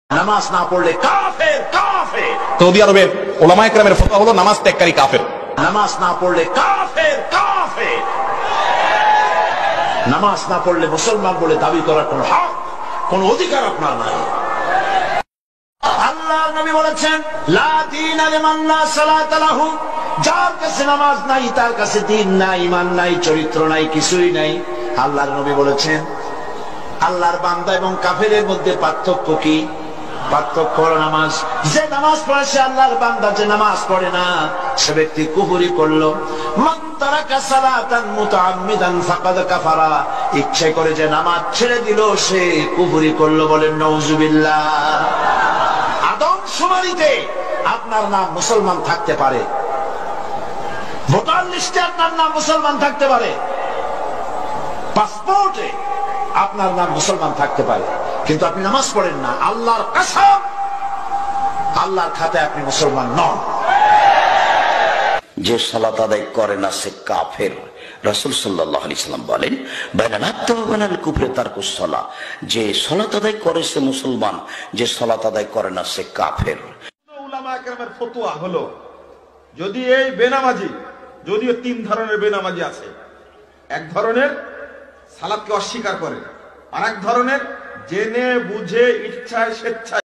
নামাজ না পড়লে কাফের কাফের। সৌদি আরবের উলামায়ে কেরামের ফতোয়া হলো নামাজ ত্যাগকারী কাফের। নামাজ না পড়লে কাফের কাফের। নামাজ না পড়লে মুসলমান বলে দাবি করার কোন হক, কোন অধিকার আপনার নাই। আল্লাহর নবী বলেছেন, লা দীনা লিমান লা সালাতা লাহু, যার কাছে নামাজ নাই তার কাছে দ্বীন নাই, ঈমান নাই, চরিত্র নাই, কিছুই নাই। আল্লাহর নবী বলেছেন, আল্লাহর বান্দা এবং কাফেরের মধ্যে পার্থক্য কি? পার্থক্য হলো নামাজ। যে নামাজ পড়ে সে আল্লাহর বান্দা, যে নামাজ পড়ে না সে ব্যক্তি কুফরি করলো। মান তারাকা সালাতান মুতাআম্মিদান ফাকাদ কাফারা, ইচ্ছে করে যে নামাজ ছেড়ে দিল সে কুফরি করলো। বলেন নাউজুবিল্লাহ। আদমশুমারিতে আপনার নাম মুসলমান থাকতে পারে, ভোটার লিস্টে আপনার নাম মুসলমান থাকতে পারে, পাসপোর্টে আপনার নাম মুসলমান থাকতে পারে, কিন্তু আপনি নামাজ পড়েন না। আল্লাহর কসম, আল্লাহর খাতায় আপনি মুসলমান নন। যে সালাত আদায় করে না সে কাফের। রাসূল সাল্লাল্লাহু আলাইহি সাল্লাম বলেন, বাইনানাত ওয়া বাইনাল কুফরি তারকুস সালাহ, যে সালাত আদায় করে সে মুসলমান, যে সালাত আদায় করে না সে কাফের। উলামায়ে কেরামের ফতোয়া হলো, যদি এই বেনামাজি, যদিও তিন ধরনের বেনামাজি আছে, এক ধরনের সালাতকে অস্বীকার করে, আর এক ধরনের জেনে বুঝে ইচ্ছায় স্বেচ্ছায়